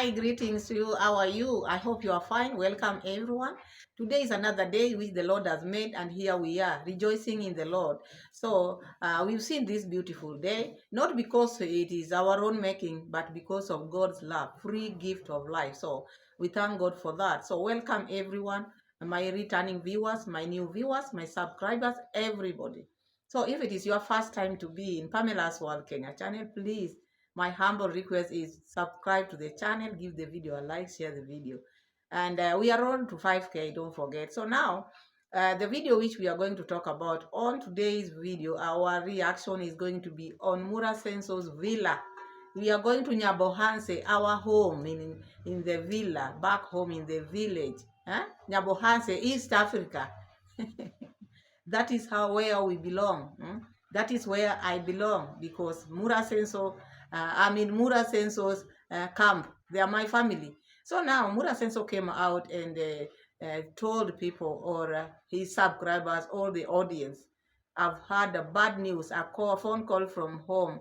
Hi, greetings to you. How are you? I hope you are fine. Welcome, everyone. Today is another day which the Lord has made, and here we are, rejoicing in the Lord. So, we've seen this beautiful day, not because it is our own making, but because of God's love, free gift of life. So, we thank God for that. So, welcome, everyone, my returning viewers, my new viewers, my subscribers, everybody. So, if it is your first time to be in Pamela's World Kenya channel, please, my humble request is subscribe to the channel, give the video a like, share the video. And we are on to 5K, don't forget. So now, the video which we are going to talk about on today's video, our reaction is going to be on Mura Senso's villa. We are going to Nyabohanse, our home in the villa, back home in the village. Nyabohanse, East Africa. That is where we belong. That is where I belong, because Mura Senso, I'm in Mura Senso's camp. They are my family. So now Mura Senso came out and told people, or his subscribers, all the audience, I've had a bad news, phone call from home,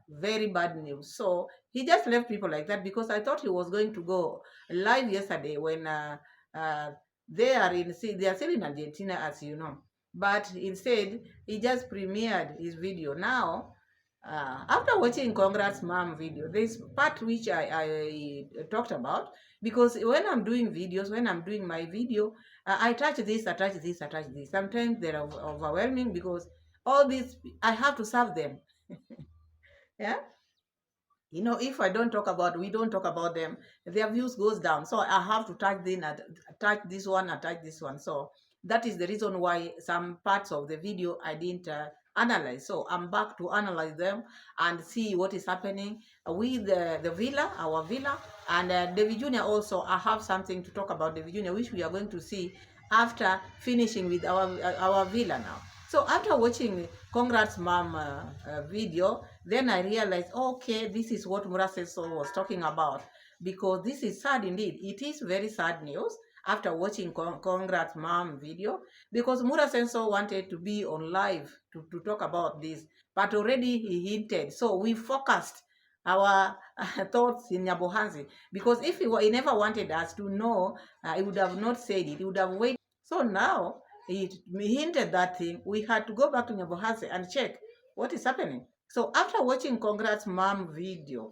very bad news. So he just left people like that, because I thought he was going to go live yesterday when they are still in Argentina, as you know. But instead, he just premiered his video. Now, after watching Congrats Mom video, there's part which I talked about, because when I'm doing videos, when I'm doing my video, I touch this, I touch this, I touch this. Sometimes they're overwhelming, because all these, I have to serve them. Yeah. If we don't talk about them, their views goes down. So I have to touch this one, and touch this one. So that is the reason why some parts of the video I didn't analyze. So I'm back to analyze them and see what is happening with the villa, our villa, and David Jr. Also. I have something to talk about David Jr., which we are going to see after finishing with our villa now. So after watching Congrats Mom video, then I realized, okay, this is what Muraseso was talking about, because this is sad indeed. It is very sad news after watching Congrats Mom video, because Muraseso wanted to be on live to talk about this, but already he hinted. So we focused our thoughts in Nyabohansi, because if he never wanted us to know, he would have not said it. He would have waited. So now he hinted that thing. We had to go back to Nyabohansi and check what is happening. So after watching Congrats Mom video,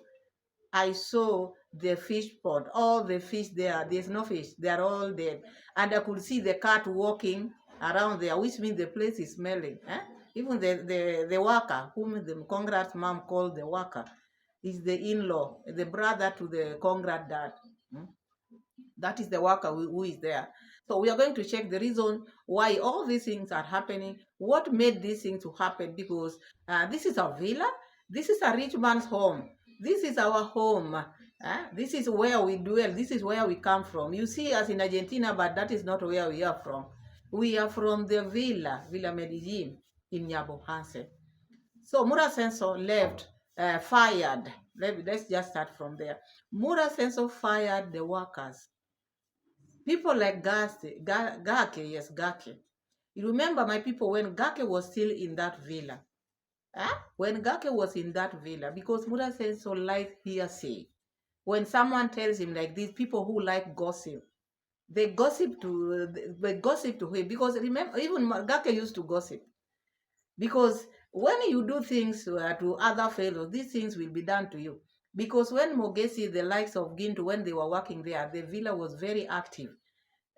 I saw the fish pond, all the fish there. There's no fish. They are all dead. And I could see the cat walking around there, which means the place is smelling. Even the worker, whom the Congrats Mom called the worker, is the in-law, the brother to the Congrat dad. That is the worker who is there. So we are going to check the reason why all these things are happening, what made these things to happen, because this is a villa, this is a rich man's home, this is our home, this is where we dwell, this is where we come from. You see us in Argentina, but that is not where we are from. We are from the Villa Medellin in Nyabohanse. So Mura Senso left, fired. Let's just start from there. Mura Senso fired the workers. People like Gake, yes, Gake. You remember, my people, when Gake was still in that villa? When Gake was in that villa, because Mura Senso likes hearsay. When someone tells him like this, people who like gossip, they gossip to him, because remember, even Gake used to gossip, because when you do things to other fellows, these things will be done to you. Because when Mogesi, the likes of Gintu, when they were working there, the villa was very active.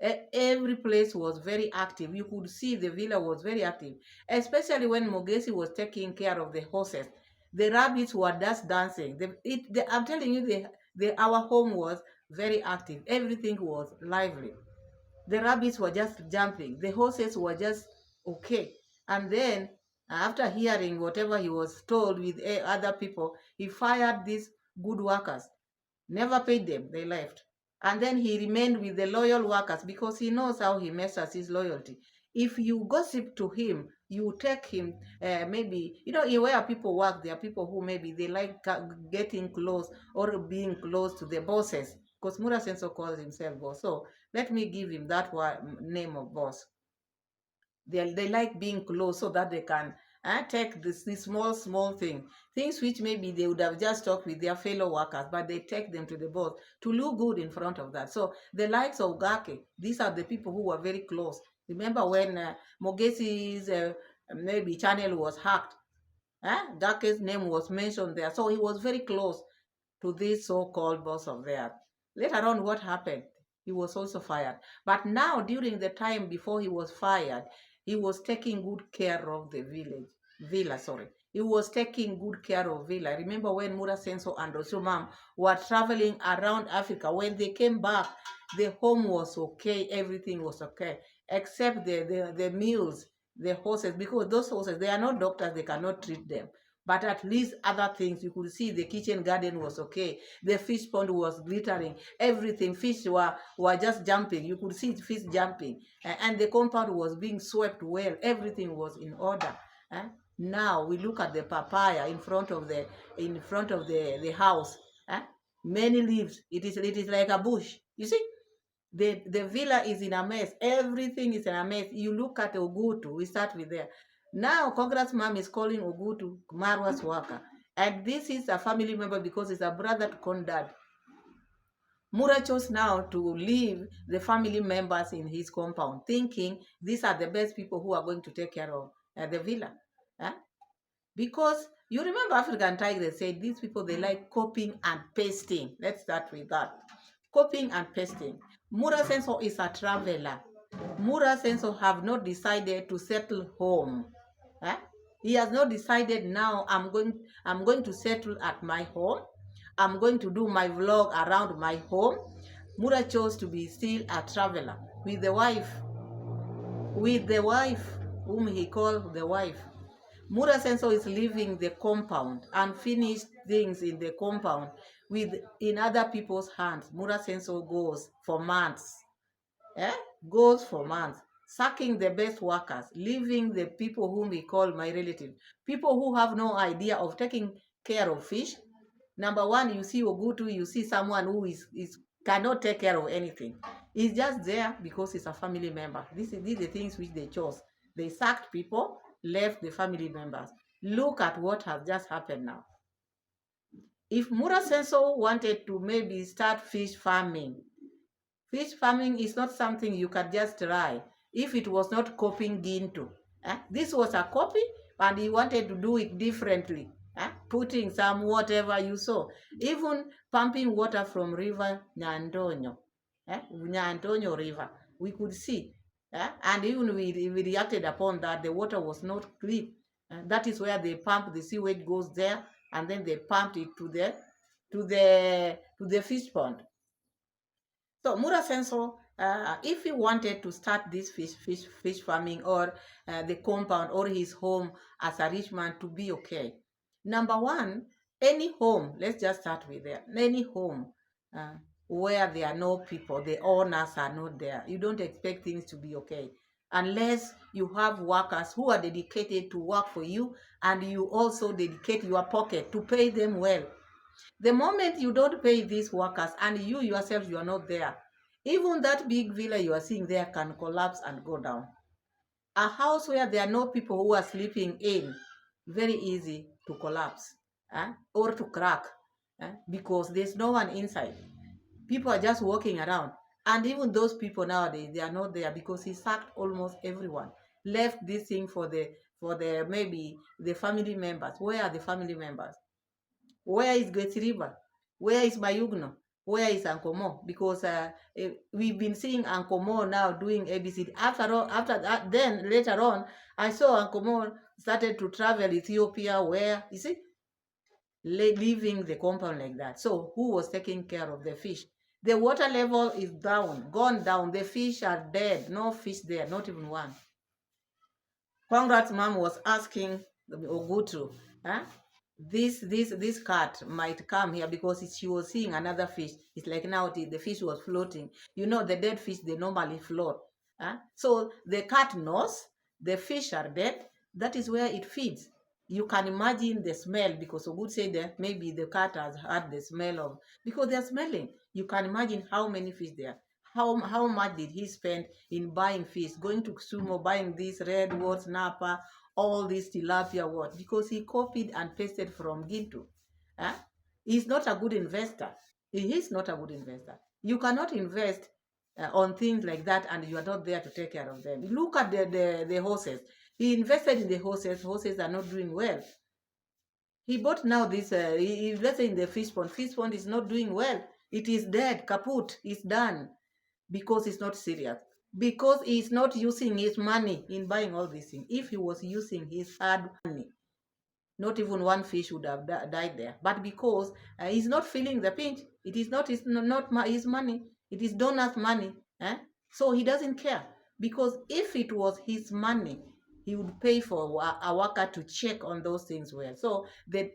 Every place was very active. You could see the villa was very active, especially when Mogesi was taking care of the horses. The rabbits were just dancing. I'm telling you, our home was very active. Everything was lively. The rabbits were just jumping. The horses were just okay. And then, after hearing whatever he was told with other people, he fired these good workers, never paid them, they left. And then he remained with the loyal workers, because he knows how he measures his loyalty. If you gossip to him, you take him, maybe, where people work, there are people who maybe they like getting close or being close to the bosses, because Mura Senso calls himself boss. So let me give him that name of boss. They like being close, so that they can take this small things which maybe they would have just talked with their fellow workers, but they take them to the boss to look good in front of that. So the likes of Gake, these are the people who were very close. Remember when Mogesi's maybe channel was hacked, Gake's name was mentioned there. So he was very close to this so-called boss of theirs. Later on, what happened? He was also fired. But now, during the time before he was fired, he was taking good care of the villa, sorry. He was taking good care of villa. Remember when Mura Senso and Rosumam were traveling around Africa, when they came back, the home was okay, everything was okay, except the mules, the horses, because those horses, they are not doctors, they cannot treat them. But at least other things, you could see the kitchen garden was okay. The fish pond was glittering. Everything, fish were just jumping. You could see fish jumping. And the compound was being swept well. Everything was in order. Now we look at the papaya in front of the house. Many leaves. It is like a bush. You see? The villa is in a mess. Everything is in a mess. You look at Ogutu. We start with there. Now, Congress mom is calling Ogutu Marwa's worker. And this is a family member because it's a brother to Kondad. Mura chose now to leave the family members in his compound, thinking these are the best people who are going to take care of the villa. Because you remember African Tigers said these people, they like copying and pasting. Let's start with that. Copying and pasting. Mura Senso is a traveler. Mura Senso have not decided to settle home. He has not decided now I'm going to settle at my home. I'm going to do my vlog around my home. Mura chose to be still a traveler with the wife whom he called the wife. Mura Senso is leaving the compound, unfinished things in the compound in other people's hands. Mura Senso goes for months. Goes for months, sacking the best workers, leaving the people whom we call my relatives, people who have no idea of taking care of fish. Number one, you see Ogutu, you see someone who is cannot take care of anything. He's just there because he's a family member. These are the things which they chose. They sacked people, left the family members. Look at what has just happened now. If Mura Senso wanted to maybe start fish farming is not something you can just try if it was not copying into. This was a copy, and he wanted to do it differently. Putting some whatever you saw, even pumping water from river Nyandonyo, Nyandonyo river, we could see. And even we reacted upon that. The water was not clean. That is where they pump, the sewage goes there, and then they pumped it to the fish pond. So Mura Senso, if he wanted to start this fish farming, or the compound or his home as a rich man to be okay, number one, any home, let's just start with there, any home where there are no people, the owners are not there, you don't expect things to be okay unless you have workers who are dedicated to work for you, and you also dedicate your pocket to pay them well. The moment you don't pay these workers, and you yourself, you are not there, even that big villa you are seeing there can collapse and go down. A house where there are no people who are sleeping in, very easy to collapse or to crack because there's no one inside. People are just walking around. And even those people nowadays, they are not there because he sacked almost everyone. Left this thing for the maybe the family members. Where are the family members? Where is Gwetiriba? Where is Mayugno? Where is Ankomo? Because we've been seeing Ankomo now doing ABC. After that, then later on, I saw Ankomo started to travel Ethiopia, where, you see, leaving the compound like that. So who was taking care of the fish? The water level is down, gone down. The fish are dead. No fish there, not even one. Congrats mom was asking Ogutu, this cat might come here because she was seeing another fish. It's like now the fish was floating. You know, the dead fish, they normally float. So the cat knows the fish are dead. That is where it feeds. You can imagine the smell, because Ogut said that maybe the cat has had the smell of, because they're smelling. You can imagine how many fish there. How much did he spend in buying fish, going to Sumo, buying this redwood snapper, all this tilapia what? Because he copied and pasted from Gintu. Huh? He's not a good investor. He is not a good investor. You cannot invest on things like that and you are not there to take care of them. Look at the horses. He invested in the horses. Horses are not doing well. He bought now this, he invested in the fish pond. Fish pond is not doing well. It is dead, kaput, it's done because it's not serious. Because he's not using his money in buying all these things. If he was using his hard money, not even one fish would have died there. But because he's not feeling the pinch, it is not his money, it is donors' money. So he doesn't care. Because if it was his money, he would pay for a worker to check on those things well. So the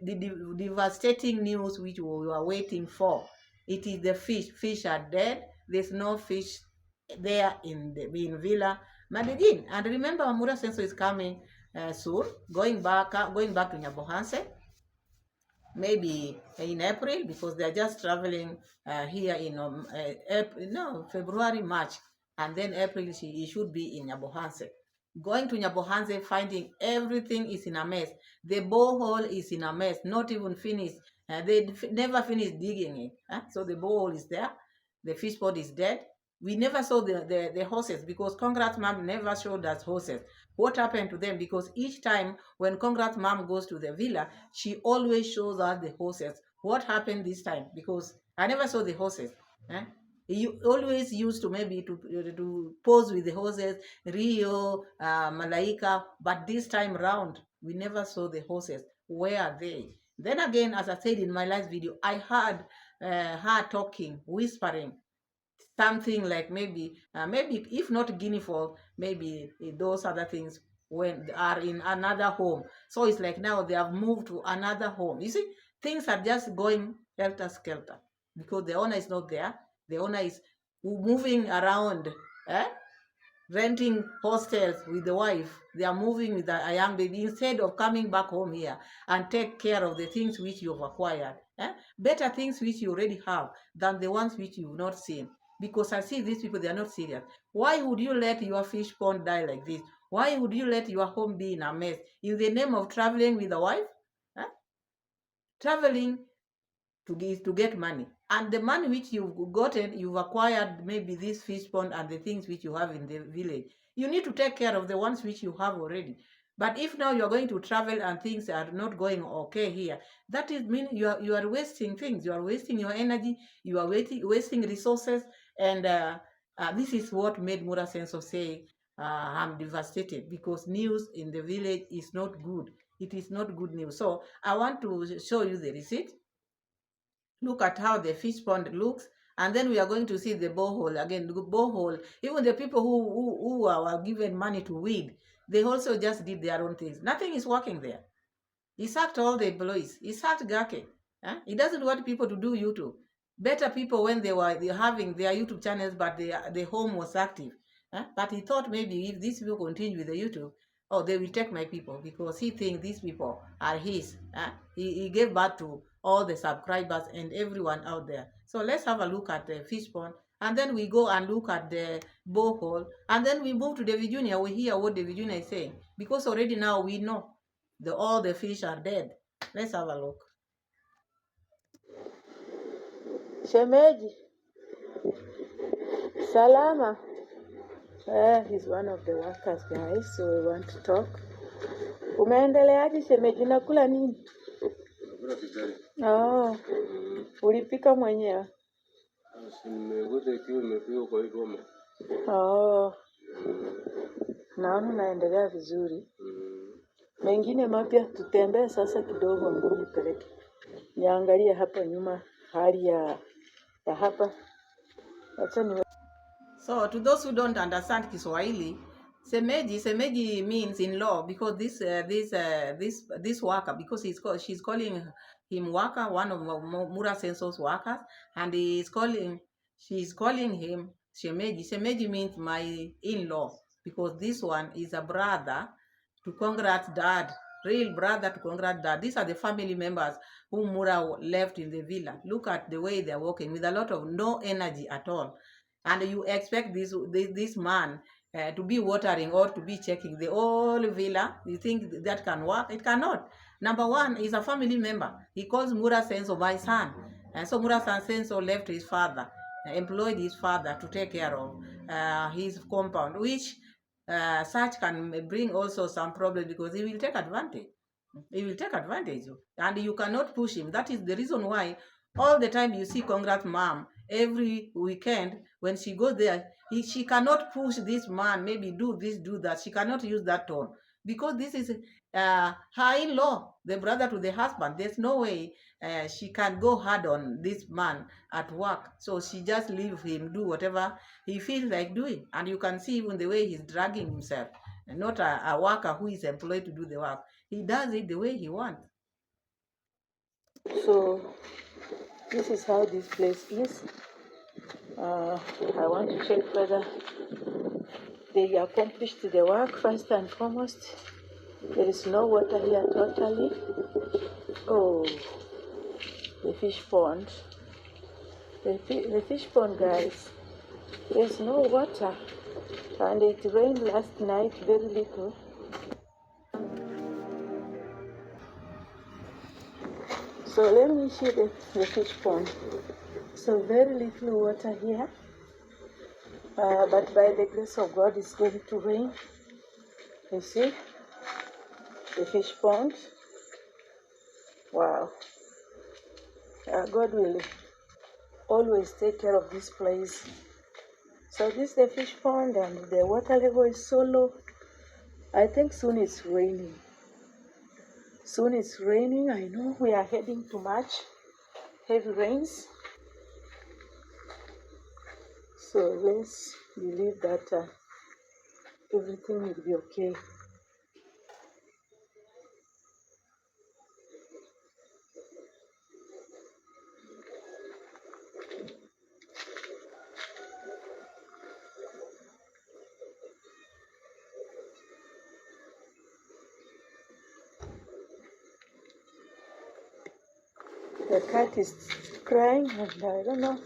devastating news which we were waiting for, it is the fish. Fish are dead. There's no fish there in Villa Madegin. And remember, Amura Senso is coming soon, going back to Nyabohanse, maybe in April, because they're just traveling here in February, March, and then April he should be in Nyabohanse. Going to Nyabohanse, finding everything is in a mess. The borehole is in a mess, not even finished. They never finished digging it. So the borehole is there. The fish pond is dead. We never saw the horses because Congrats mom never showed us horses. What happened to them? Because each time when Congrats mom goes to the villa, she always shows us the horses. What happened this time? Because I never saw the horses. You always used to maybe to pose with the horses, Rio, Malaika, but this time round, we never saw the horses. Where are they? Then again, as I said in my last video, I heard her talking, whispering, something like maybe if not guinea fowl, maybe those other things when are in another home. So it's like now they have moved to another home. You see, things are just going helter skelter because the owner is not there. The owner is moving around, renting hostels with the wife. They are moving with a young baby instead of coming back home here and take care of the things which you've acquired. Better things which you already have than the ones which you've not seen. Because I see these people, they are not serious. Why would you let your fish pond die like this? Why would you let your home be in a mess in the name of traveling with a wife? Traveling to get money, and the money which you've gotten, you've acquired maybe this fish pond and the things which you have in the village. You need to take care of the ones which you have already. But if now you're going to travel and things are not going okay here, that is mean you are wasting things. You are wasting your energy. You are wasting resources, and this is what made Mura Senso say, I'm devastated because news in the village is not good. It is not good news. So I want to show you the receipt. Look at how the fish pond looks, and then we are going to see the borehole again. The borehole, even the people who are given money to weed, they also just did their own things. Nothing is working there. He sacked all the employees. He sacked Gake. He doesn't want people to do YouTube. Better people when they having their YouTube channels, but the home was active. But he thought maybe if these people continue with the YouTube, oh, they will take my people because he thinks these people are his. He gave birth to all the subscribers and everyone out there. So let's have a look at the fish pond, and then we go and look at the borehole, and then we move to the Virginia. We hear what the Virginia is saying because already now we know all the fish are dead. Let's have a look. Shemeji, Salama. He's one of the workers, guys, so we want to talk. Umeendeleaje shemeji, nakula nini? Oh, ulipika mwenyewe? Oh, naona naendelea vizuri. Mengine mapya tutembee sasa kidogo, ndio nipeleke. Niangalie hapa nyuma hali ya hapa. Acha ni. So to those who don't understand Kiswahili, Semeji means in-law because this worker, because she's calling him worker, one of Mura Senso's workers, and she's calling him Shemeji. Shemeji means my in-law because this one is a brother to Congrats dad, real brother to Congrats dad. These are the family members who Mura left in the villa. Look at the way they're walking with a lot of no energy at all. And you expect this man to be watering or to be checking the whole villa. You think that can work? It cannot. Number one, he's a family member. He calls Mura Senso my son. And so Mura Senso left his father, employed his father to take care of his compound, which such can bring also some problem because he will take advantage. He will take advantage, and you cannot push him. That is the reason why all the time you see Congrats mom every weekend when she goes there, she cannot push this man, maybe do this, do that. She cannot use that tone because this is her in-law, the brother to the husband. There's no way she can go hard on this man at work. So she just leave him do whatever he feels like doing. And you can see even the way he's dragging himself, not a worker who is employed to do the work. He does it the way he wants. So this is how this place is. I want to check whether they accomplished the work first and foremost. There is no water here totally. Oh, the fish pond. The fish pond, guys. There's no water. And it rained last night very little. So let me see the fish pond. So very little water here. But by the grace of God, it's going to rain. You see the fish pond. Wow. God will always take care of this place. So this is the fish pond, and the water level is so low. I think soon it's raining. Soon it's raining. I know we are heading to March, heavy rains. So let's believe that everything will be okay. The cat is crying, and I don't know.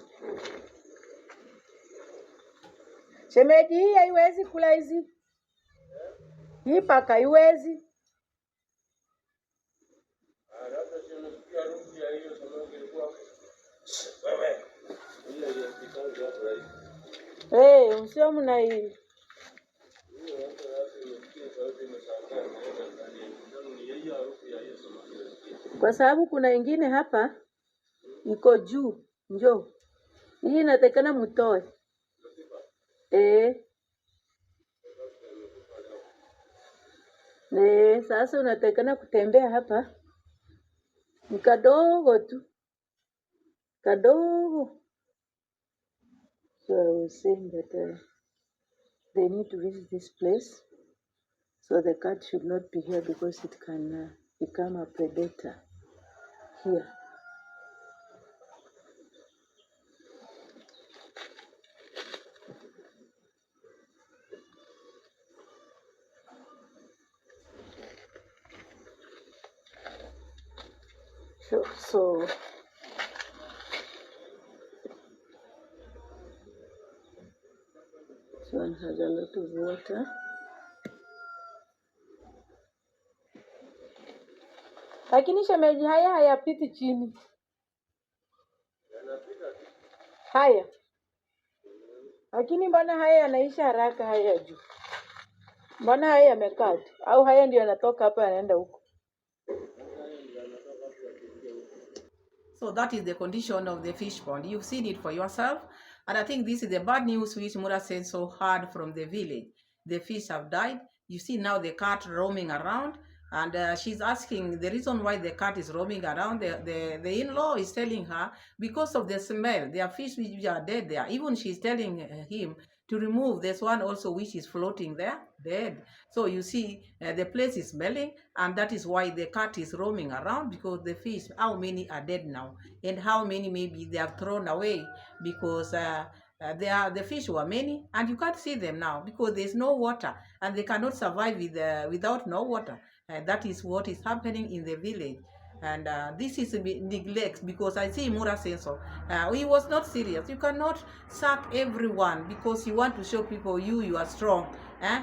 Shemeji, hii haiwezi kula hizi. Hii paka haiwezi. Msio mna hii. Kwa sababu kuna ingine hapa iko juu, njoo. Hii inatakana mtoe. Sasa unatakana kutembea hapa. Ni kadogo tu. Kadogo. So I was saying that they need to visit this place. So the cat should not be here because it can become a predator here. So this one has a lot of water. Lakini shemeji, haya hayapiti chini. Haya. Lakini mbona haya yanaisha haraka haya juu? Mbona haya yamekaa tu? Au haya ndio yanatoka hapa yanaenda huko? So that is the condition of the fish pond. You've seen it for yourself. And I think this is the bad news which Mura said so hard from the village. The fish have died. You see now the cat roaming around. And she's asking the reason why the cat is roaming around. The in-law is telling her because of the smell. There are fish which are dead there. Even she's telling him to remove. There's one also which is floating there, dead. So you see the place is smelling, and that is why the cat is roaming around, because the fish, how many are dead now, and how many maybe they have thrown away because the fish were many, and you can't see them now because there's no water, and they cannot survive without no water. That is what is happening in the village. And this is a neglect, because I see Mura Sensor, he was not serious. You cannot sack everyone because you want to show people you are strong.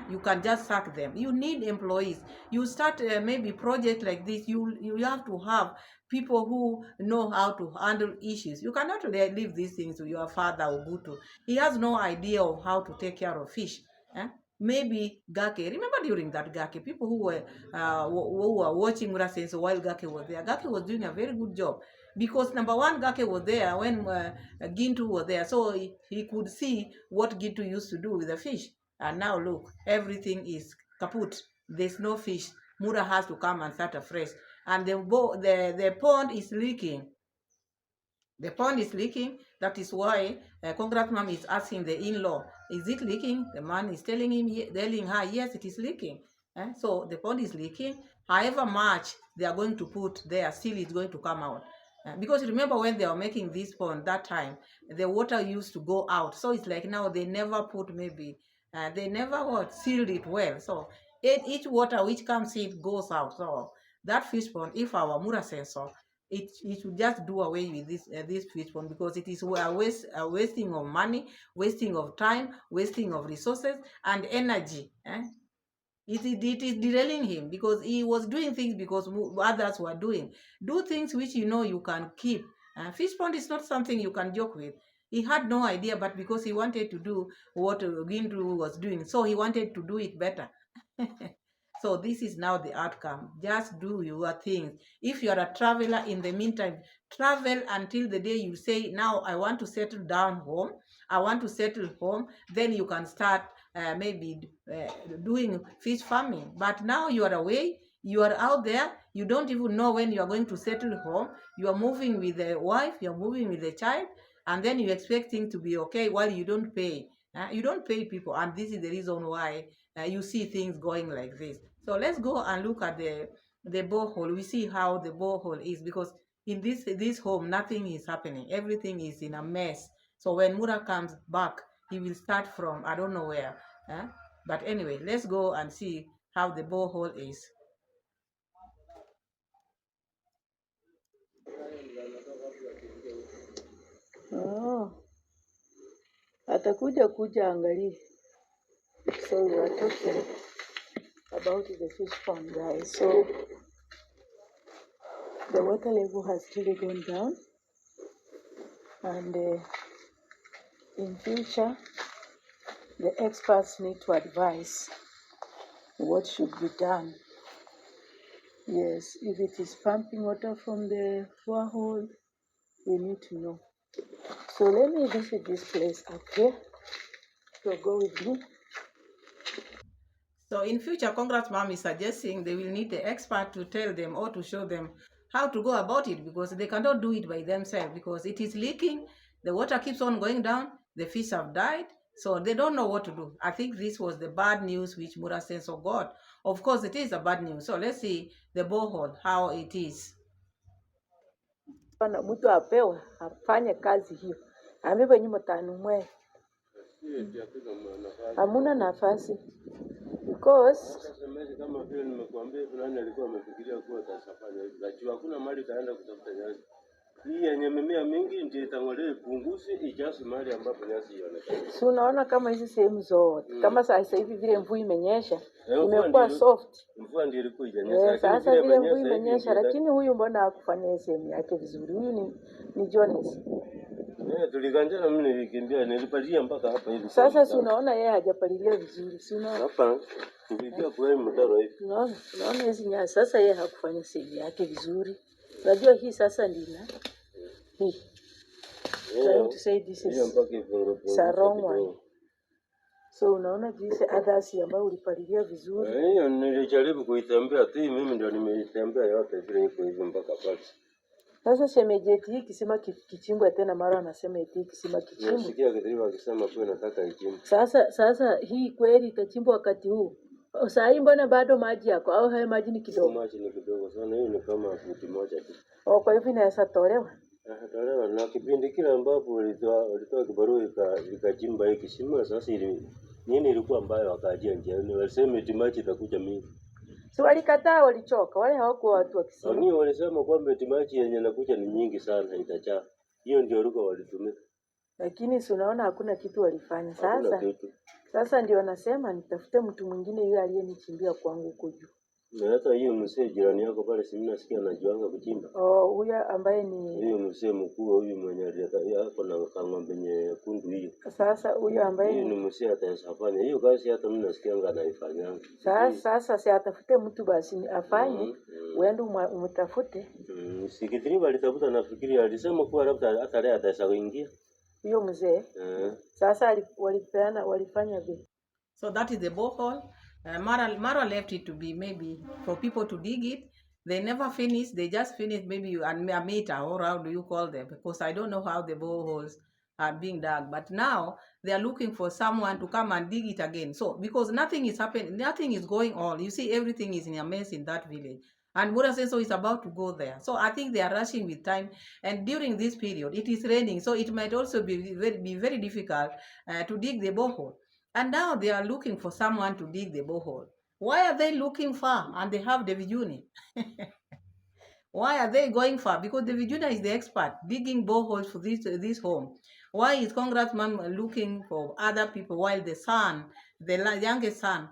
You can just sack them. You need employees. You start maybe project like this, you have to have people who know how to handle issues. You cannot leave these things to your father Obutu. He has no idea of how to take care of fish. Maybe Gake, remember during that Gake, people who were watching Murasenso while Gake was there, Gake was doing a very good job, because number one, Gake was there when Gintu was there, so he could see what Gintu used to do with the fish. And now look, everything is kaput. There's no fish. Mura has to come and start afresh, and the pond is leaking. The pond is leaking. That is why Congressman is asking the in-law, is it leaking? The man is telling her, yes, it is leaking. So the pond is leaking. However much they are going to put there, still it's going to come out. Because remember when they were making this pond that time, the water used to go out. So it's like now they never put they never sealed it well. So each water which comes in goes out. So that fish pond, if our Mura sensor, it should just do away with this fish pond, because it is a wasting of money, wasting of time, wasting of resources and energy. It is derailing him, because he was doing things because others were doing. Do things which you can keep. Fish pond is not something you can joke with. He had no idea, but because he wanted to do what Gindu was doing, so he wanted to do it better. So this is now the outcome. Just do your things. If you are a traveler, in the meantime, travel until the day you say, now I want to settle down home. I want to settle home. Then you can start maybe doing fish farming. But now you are away. You are out there. You don't even know when you are going to settle home. You are moving with a wife. You are moving with a child. And then you expect things to be okay while you don't pay. You don't pay people. And this is the reason why you see things going like this. So let's go and look at the borehole. We see how the borehole is, because in this home nothing is happening. Everything is in a mess. So when Mura comes back, he will start from I don't know where. But anyway, let's go and see how the borehole is. Oh, atakuja angalie. So we are talking about the fish pond, guys. So the water level has really gone down, and in future the experts need to advise what should be done. Yes, if it is pumping water from the borehole, we need to know. So let me visit this place up here. So go with me. So in future, Congressman is suggesting they will need the expert to tell them or to show them how to go about it, because they cannot do it by themselves, because it is leaking, the water keeps on going down, the fish have died, so they don't know what to do. I think this was the bad news which Mura Senso got. Of course, it is a bad news. So let's see the borehole, how it is. Pana mtu apewa afanye kazi hiyo, amebwe nyuma tanu mwe hamuna nafasi because kama vile nimekuambia fulani alikuwa amefikiria kuwa tasafanya hivi, lakini hakuna mali kaenda kutafuta nyasi. Hii yenye mimea mingi ndio itangolee punguzi ijaze mali ambapo nyasi ionekana. Si unaona kama hizi sehemu zote kama sasa hivi vile mvua imenyesha imekuwa soft. Mvua ndio ilikuwa inyesha, sasa vile mvua imenyesha, lakini huyu mbona hakufanya sehemu yake vizuri? Huyu ni Jones. Tulikanjana mimi nilikimbia nilipatia mpaka hapa hivi. Sasa si unaona yeye hajapalilia vizuri, si unaona? Hapa tulikia kwa mtaro hivi. Unaona hizi nyasi, sasa yeye hakufanya sehemu yake vizuri. Unajua hii sasa ndina hii. Trying to say this is a wrong one. So unaona jinsi others ambao ulipalilia vizuri. Hiyo nilijaribu kuitembea tu, mimi ndio nimeitembea yote vile iko hivi mpaka pale. Sasa semejeti hii kisima kichimbwe tena, mara anasema eti kisima kichimbwe. Nasikia Kadriwa akisema kwa nataka ichimbwe. Sasa hii kweli itachimbwa wakati huu. Sasa hii mbona bado maji yako au haya maji ni kidogo? Maji ni kidogo sana, hii ni kama futi moja tu. Kwa hivyo inaweza tolewa. Tolewa na kipindi kile ambapo walitoa kibarua ikachimba hii kisima. Sasa nini ilikuwa mbaya wakajia njiani, walisema eti maji itakuja mingi. Si walikataa, walichoka, wale hawakuwa watu wa kisima. Wengine walisema kwamba maji yenye nakuja ni nyingi sana, itachaa. Hiyo ndio lugha walitumia. Lakini si unaona hakuna kitu walifanya. Hakuna kitu. Sasa ndio nasema nitafute mtu mwingine yule aliyenichimbia kwangu huko juu. Na hata hiyo mzee jirani yako pale si mimi nasikia anajuanga kuchimba. Huyo ambaye ni hiyo mzee mkuu huyu mwenye yako na ng'ombe nyekundu hiyo. Sasa huyo ambaye hiyo ni mzee atafanya hiyo kazi, hata mimi nasikia anaifanya. Sasa si atafute mtu basi afanye, uende umtafute. Sikitiri walitafuta, nafikiri alisema kuwa labda hata leo ataweza kuingia. Hiyo mzee. Sasa walifanya vipi? So that is the borehole. Mara left it to be maybe for people to dig it. They never finished. They just finished maybe a meter, or how do you call them? Because I don't know how the boreholes are being dug. But now they are looking for someone to come and dig it again. So because nothing is happening, nothing is going on. You see, everything is in a mess in that village. And Burasenso is about to go there. So I think they are rushing with time. And during this period, it is raining. So it might also be very difficult to dig the borehole. And now they are looking for someone to dig the borehole. Why are they looking far and they have the Vijuni? Why are they going far? Because the Vijuna is the expert digging boreholes for this home. Why is Congressman looking for other people while the son, the youngest son,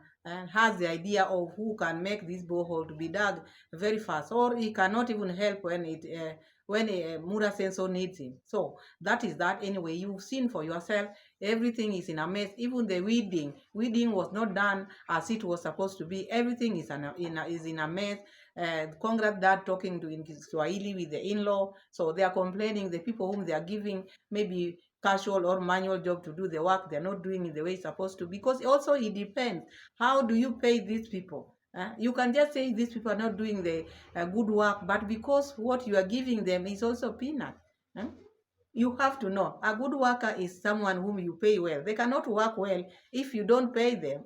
has the idea of who can make this borehole to be dug very fast, or he cannot even help when Mura Senso needs him. So that is that. Anyway, you've seen for yourself, everything is in a mess. Even the weeding was not done as it was supposed to be. Everything is in a mess. Congress dad talking to in Swahili with the in-law, so they are complaining. The people whom they are giving maybe casual or manual job to do the work, they're not doing it the way it's supposed to, because also it depends. How do you pay these people? You can just say these people are not doing the good work, but because what you are giving them is also peanut. You have to know a good worker is someone whom you pay well. They cannot work well if you don't pay them.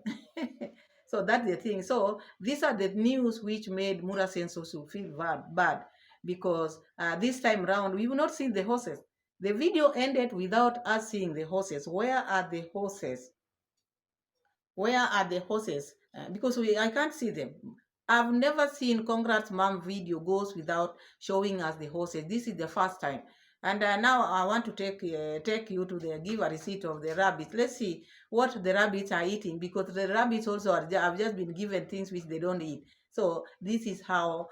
So that's the thing. So these are the news which made Mura Senso to feel bad, because this time round we will not see the horses. The video ended without us seeing the horses. Where are the horses? Where are the horses? Because I can't see them. I've never seen Congrats Mom video goes without showing us the horses. This is the first time. And now I want to take you to give a receipt of the rabbits. Let's see what the rabbits are eating, because the rabbits also have just been given things which they don't eat. So this is how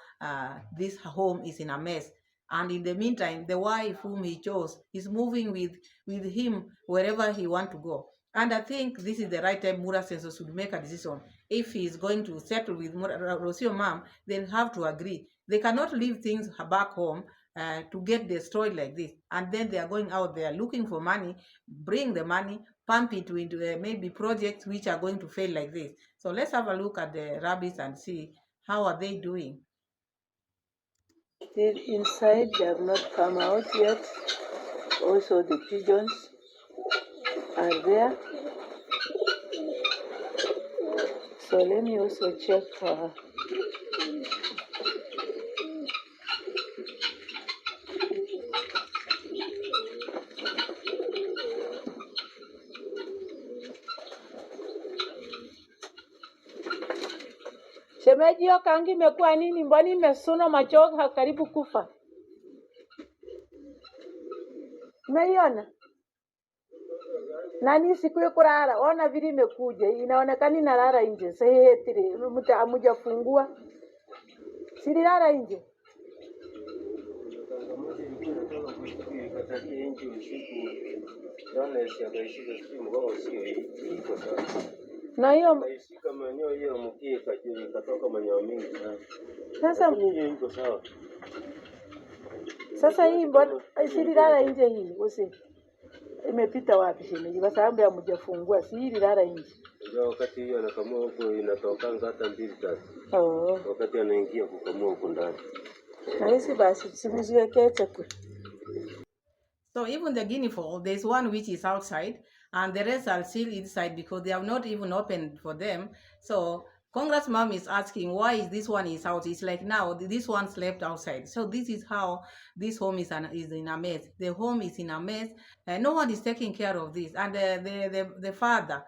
this home is in a mess. And in the meantime, the wife whom he chose is moving with him wherever he wants to go. And I think this is the right time Mura Senso should make a decision. If he is going to settle with Rosio Mom, they'll have to agree. They cannot leave things back home to get destroyed like this. And then they are going out there looking for money, bring the money, pump it into maybe projects which are going to fail like this. So let's have a look at the rabbits and see how are they doing. Still inside, they have not come out yet. Also the pigeons are there. So let me also check shemeji, hiyo kangi imekuwa nini? Mbona imesuna macho karibu kufa? Umeiona? Nani siku ya kulala, ona vile imekuja. Inaonekana inalala nje. Sehetiri, mtu amujafungua. Sililala nje. Na hiyo kama hiyo mkie katoka manyoya mingi sana. Sasa iko sawa. Sasa hii mbona sililala nje hii? Usi imepita wapi shemeji? Kwa sababu hamjafungua, si hili lala nje. Ndio wakati hiyo anakamua huko inatoka hata 2-3. Wakati anaingia kukamua huko ndani. Na hizi basi simuziwekee chakula. So even the guinea fowl, there's one which is outside and the rest are still inside because they have not even opened for them. So Congress Mom is asking why is this one is out. It's like now this one slept outside. So this is how this home is in a mess. The home is in a mess. No one is taking care of this. And the father,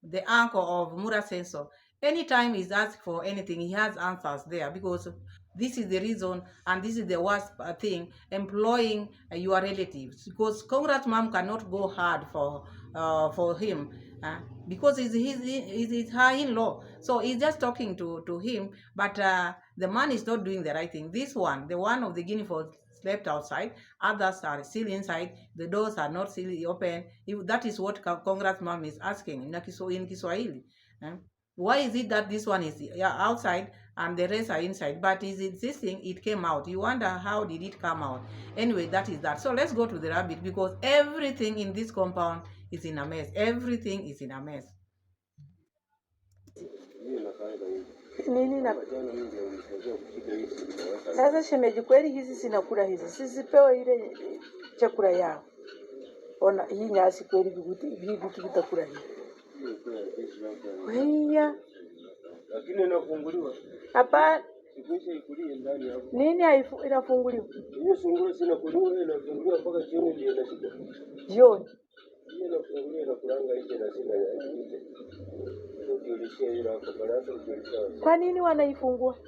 the uncle of Mura Senso, Anytime he's asked for anything, he has answers there, because this is the reason, and this is the worst thing, employing your relatives, because Congrats mom cannot go hard for him, because he's her in-law, so he's just talking to him, but the man is not doing the right thing. This one, the one of the guinea fowl, slept outside, others are still inside, the doors are not still open. That is what Congrats mom is asking in Kiswahili. eh? Why is it that this one is outside and the rest are inside, but is insisting it came out? You wonder how did it come out. Anyway, that is that. So let's go to the rabbit, because everything in this compound is in a mess. Everything is in a mess. Nini na sasa, shemeji, kweli hizi zinakula hizi, sisipewe ile chakula yao. Ona hii nyasi kweli, vitu vitakula hii. Haya, Lakini inafunguliwa. hapa Sikwisha ikulie ndani hapo. nini inafunguliwa? Hiyo sungura sinafunguliwa, inafunguliwa mpaka jioni ndio inashika. Jioni. Hiyo inafunguliwa inakulanga nje na sina ya nje. Ukilishia ile hapo baraza ukilishia. Kwa nini wanaifungua?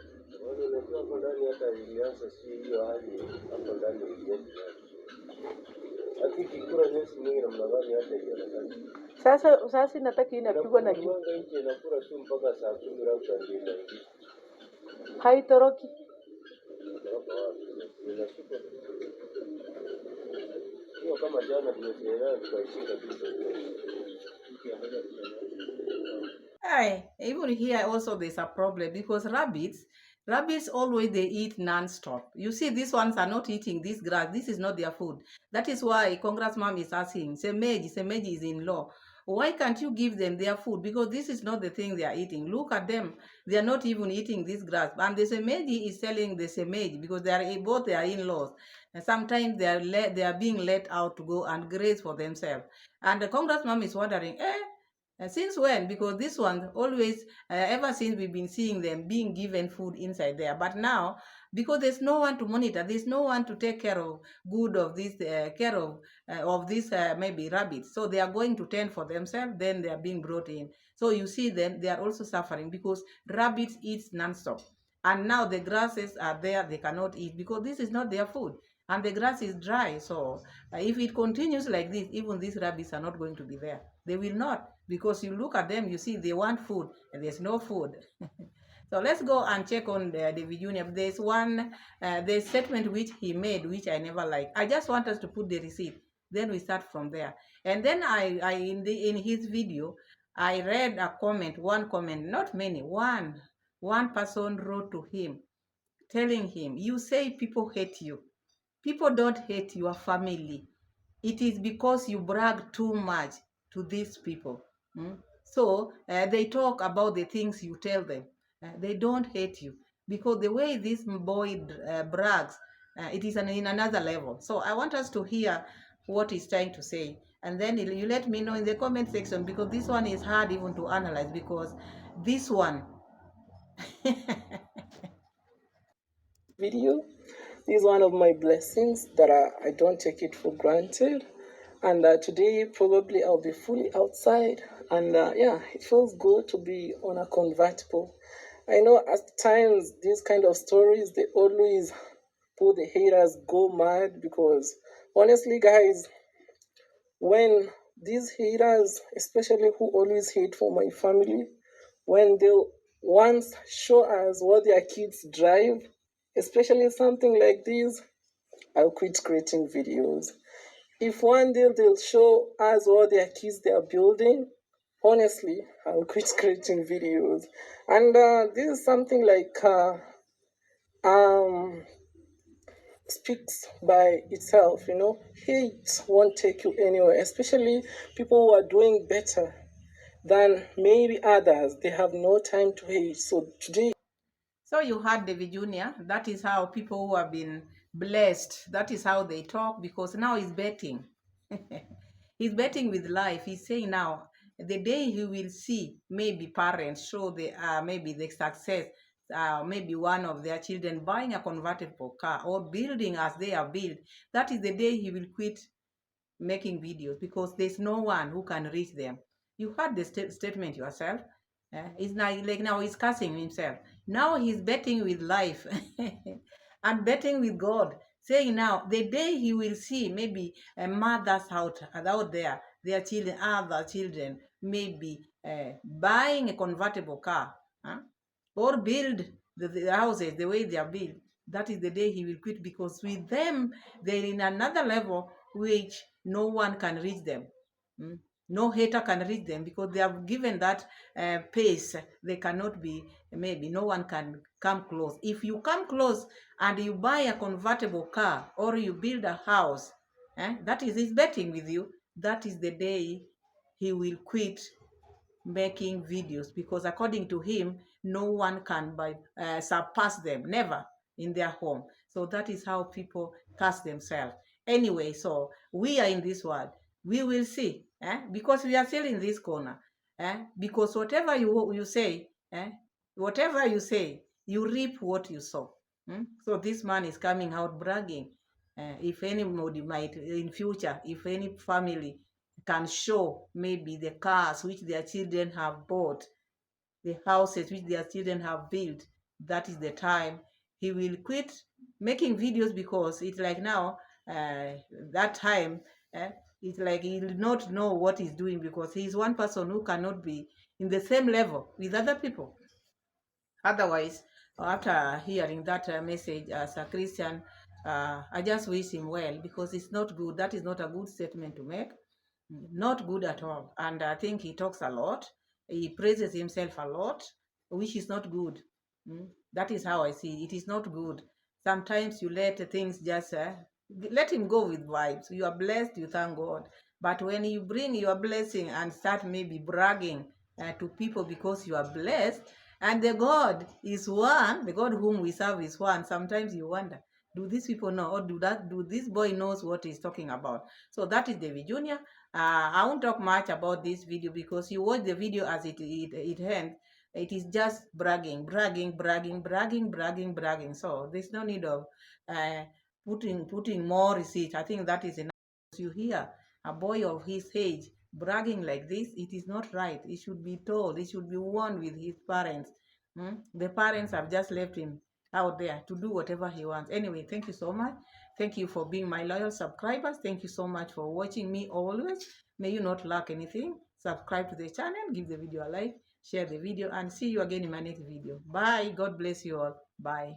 Unajua hapo ndani hata ilianza si hiyo hali hapo ndani ilianza. Akikikura nyasi nyingi na mnagani hata ionekana. Sasa nataka inapigwa na jua. Nje inakula tu mpaka saa 10 au saa 2. Haitoroki. Sio kama jana tumeelewa tukashika kitu. Even here also there's a problem, because rabbits always they eat non-stop. You see, these ones are not eating this grass. This is not their food. That is why Congrats mom is asking, Semeji is in law. Why can't you give them their food? Because this is not the thing they are eating. Look at them. They are not even eating this grass. And the Semeji is selling the Semeji, because they are both their in-laws. And sometimes they are being let out to go and graze for themselves. And the Congrats mom is wondering, since when? Because this one always, ever since we've been seeing them being given food inside there. But now, because there's no one to monitor, there's no one to take care of this maybe rabbits. So they are going to tend for themselves. Then they are being brought in. So you see them, they are also suffering, because rabbits eat non-stop. And now the grasses are there, they cannot eat, because this is not their food. And the grass is dry. So if it continues like this, even these rabbits are not going to be there. They will not, because you look at them, you see they want food, and there's no food. So let's go and check on David Jr. There's one, the statement which he made, which I never liked. I just want us to put the receipt. Then we start from there. And then in his video, I read one comment, not many, one person wrote to him, telling him, you say people hate you. People don't hate your family. It is because you brag too much to these people. So they talk about the things you tell them. They don't hate you, because the way this boy brags, it is in another level. So I want us to hear what he's trying to say. And then you let me know in the comment section, because this one is hard even to analyze, because this one. Video is one of my blessings that I don't take it for granted. And today probably I'll be fully outside, and yeah, it feels good to be on a convertible. I know at times these kind of stories, they always pull the haters go mad, because honestly guys, when these haters, especially who always hate for my family, when they'll once show us what their kids drive, especially something like this, I'll quit creating videos. If one day they'll show us what their kids they are building, honestly, I'll quit creating videos. And this is something like speaks by itself, you know. Hate won't take you anywhere, especially people who are doing better than maybe others. They have no time to hate. So today. So you heard David Jr. That is how people who have been blessed, that is how they talk, because now he's betting. He's betting with life. He's saying now, the day he will see maybe parents show maybe the success, maybe one of their children buying a convertible car or building as they are built, that is the day he will quit making videos, because there's no one who can reach them. You heard the statement yourself. It's like now he's cursing himself. Now he's betting with life and betting with God, saying now the day he will see maybe mothers out there, their children, other children, maybe buying a convertible car, huh? Or build the houses the way they are built. That is the day he will quit, because with them they're in another level which no one can reach them. Mm. No hater can reach them, because they have given that pace. They cannot be, maybe no one can come close. If you come close and you buy a convertible car or you build a house, that is his betting with you. That is the day he will quit making videos, because according to him, no one can surpass them, never, in their home. So that is how people cast themselves. Anyway, so we are in this world. We will see, because we are still in this corner. Because whatever you say, whatever you say, you reap what you sow. So this man is coming out bragging. If anybody might in future, if any family can show maybe the cars which their children have bought, the houses which their children have built, that is the time he will quit making videos, because it's like now, that time, it's like he will not know what he's doing, because he's one person who cannot be in the same level with other people. Otherwise, after hearing that message as a Christian, I just wish him well, because it's not good. That is not a good statement to make. Not good at all. And I think he talks a lot. He praises himself a lot, which is not good. That is how I see it. It is not good. Sometimes you let things just let him go with vibes. You are blessed, you thank God. But when you bring your blessing and start maybe bragging to people because you are blessed, and the God is one, the God whom we serve is one, sometimes you wonder, do these people know, or do this boy knows what he's talking about? So that is David Jr. I won't talk much about this video, because you watch the video as it ends. It is just bragging, bragging, bragging, bragging, bragging, bragging. So there's no need of uh, putting more receipt. I think that is enough. You hear a boy of his age bragging like this, it is not right. It should be told. It should be warned with his parents. The parents have just left him out there to do whatever he wants. Anyway, thank you so much. Thank you for being my loyal subscribers. Thank you so much for watching me always. May you not lack anything. Subscribe to the channel, give the video a like, share the video, and see you again in my next video. Bye. God bless you all. Bye.